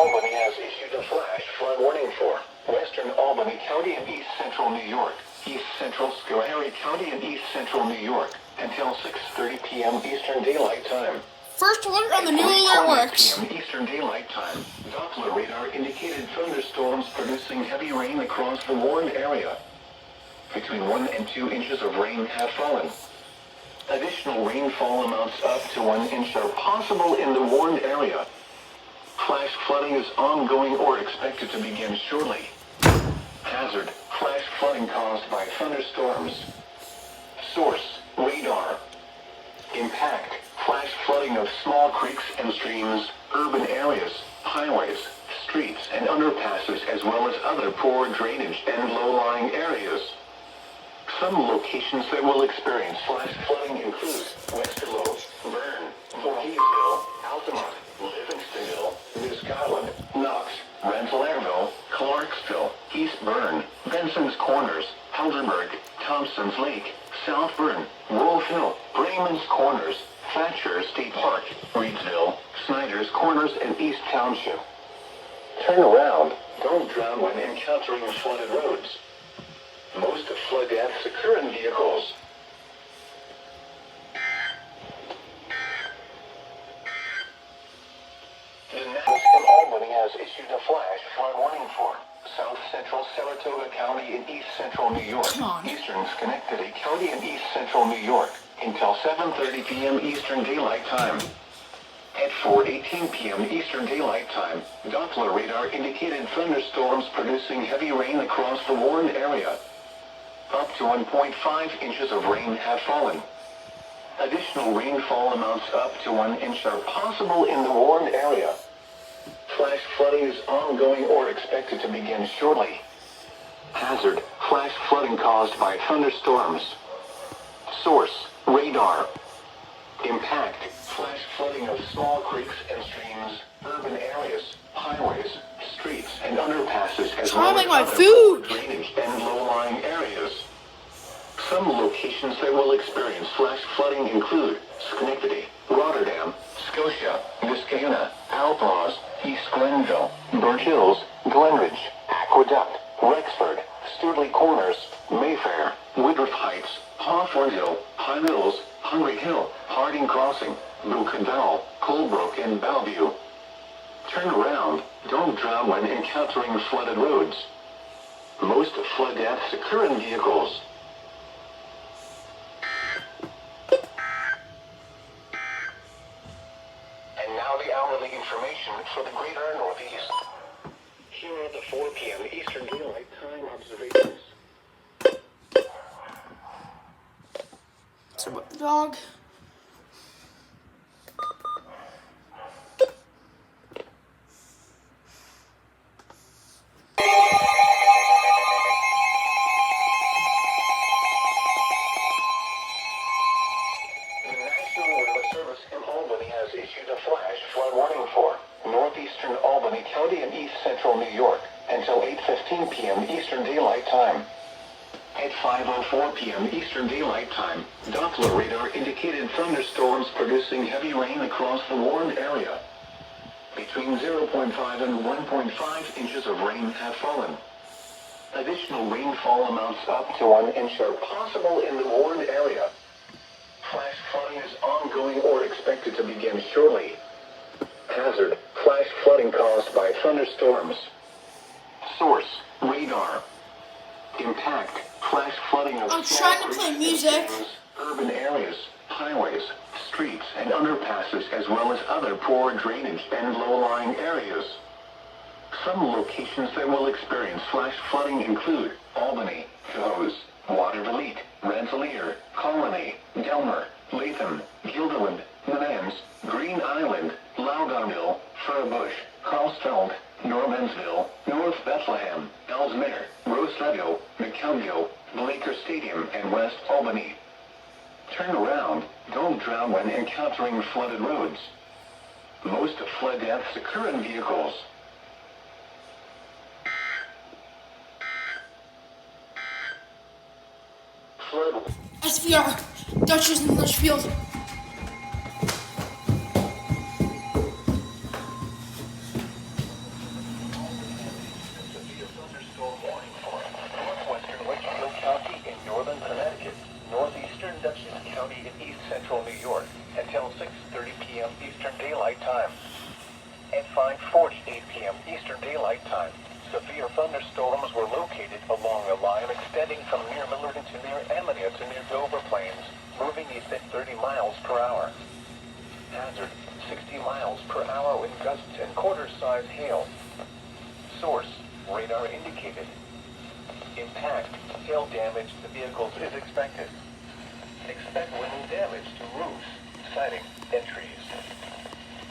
Albany has issued a flash flood warning for western Albany County and east central New York, east central Schoharie County and east central New York until 6:30 p.m. Eastern Daylight Time. First alert on the new alert works. p.m. Eastern Daylight Time. Doppler radar indicated thunderstorms producing heavy rain across the warned area. Between 1 and 2 inches of rain have fallen. Additional rainfall amounts up to 1 inch are possible in the warned area. Flash flooding is ongoing or expected to begin shortly. Hazard: flash flooding caused by thunderstorms. Source: radar. Impact: flash flooding of small creeks and streams, urban areas, highways, streets and underpasses, as well as other poor drainage and low-lying areas. Some locations that will experience flash flooding include Westerlo, Bern, Voorheesville, Altamont, Livingstonville, New Scotland, Knox, Rensselaerville, Clarksville, East Bern, Benson's Corners, Helderberg, Thompson's Lake, South Bern, Wolf Hill, Raymond's Corners, Thatcher State Park, Reedsville, Snyder's Corners, and East Township. Turn around. Don't drown when encountering flooded roads. Most flood deaths occur in vehicles. The National in Albany has issued a flash flood warning for South Central Saratoga County in East Central New York, Eastern Schenectady County and East Central New York until 7:30 p.m. Eastern Daylight Time. At 4:18 p.m. Eastern Daylight Time, Doppler radar indicated thunderstorms producing heavy rain across the warned area. Up to 1.5 inches of rain have fallen. Additional rainfall amounts up to 1 inch are possible in the warned area. Flash flooding is ongoing or expected to begin shortly. Hazard: flash flooding caused by thunderstorms. Source: radar. Impact: flash flooding of small creeks and streams, urban areas, highways, streets and underpasses, as well as other drainage and low-lying areas. Some locations that will experience flash flooding include Schenectady, Rotterdam, Scotia, Viscayana, Alpros, East Glenville, Birch Hills, Glenridge, Aqueduct, Rexford, Sturley Corners, Mayfair, Woodruff Heights, Hawthorne Hill, High Mills, Hungry Hill, Harding Crossing, Bouqueval, Colebrook, and Bellevue. Turn around. Don't drown when encountering flooded roads. Most flood deaths occur in vehicles. And now the hourly information for the greater Northeast. Here are the 4 p.m. Eastern Daylight Time observations. So about the dog. Northeastern Albany County and East Central New York until 8:15 p.m. Eastern Daylight Time. At 5:04 p.m. Eastern Daylight Time, Doppler radar indicated thunderstorms producing heavy rain across the warned area. Between 0.5 and 1.5 inches of rain have fallen. Additional rainfall amounts up to 1 inch are possible in the warned area. Flash flooding is ongoing or expected to begin shortly. Hazard: flash flooding caused by thunderstorms. Source: radar. Impact: flash flooding of I'm trying to play music. Urban areas, highways, streets, and underpasses, as well as other poor drainage and low-lying areas. Some locations that will experience flash flooding include Albany, Cohoes, Watervliet, Rensselaer, Colony, Delmer, Latham, Guilderland, Menands, Green Island, Loudonville, Furbush, Carlsfeld, Normansville, North Bethlehem, Ellesmere, Roseville, McCownville, Blaker Stadium, and West Albany. Turn around. Don't drown when encountering flooded roads. Most flood deaths occur in vehicles. Flood. SVR, Dutchess in Litchfield. Central New York until 6:30 p.m. Eastern Daylight Time. At 5:48 p.m. Eastern Daylight Time, severe thunderstorms were located along a line extending from near Millard to near Ammonia to near Dover Plains, moving east at 30 miles per hour. Hazard, 60 miles per hour with gusts and quarter-size hail. Source, radar indicated. Impact, hail damage to vehicles is expected. Expect wind damage to roofs, siding, and trees.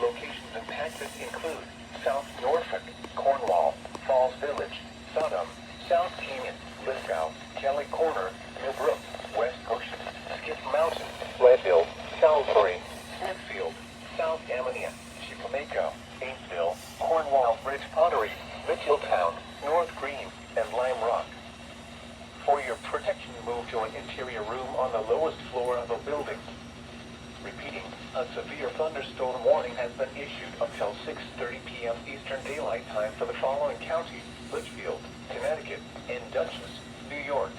Locations impacted include South Norfolk, Cornwall, Falls Village, Sodom, South Canyon, Lithgow, Kelly Corner, Millbrook, West Goshen, Skip Mountain, Leadville, Salisbury, Smithfield, South Ammonia, Chicamaco, Ainsville, Cornwall Bridge Pottery, Mitchelltown, North Green, and Lime Rock. For your protection, move to an interior room on the lowest floor of a building. Repeating, a severe thunderstorm warning has been issued until 6:30 p.m. Eastern Daylight Time for the following counties: Litchfield, Connecticut, and Dutchess, New York.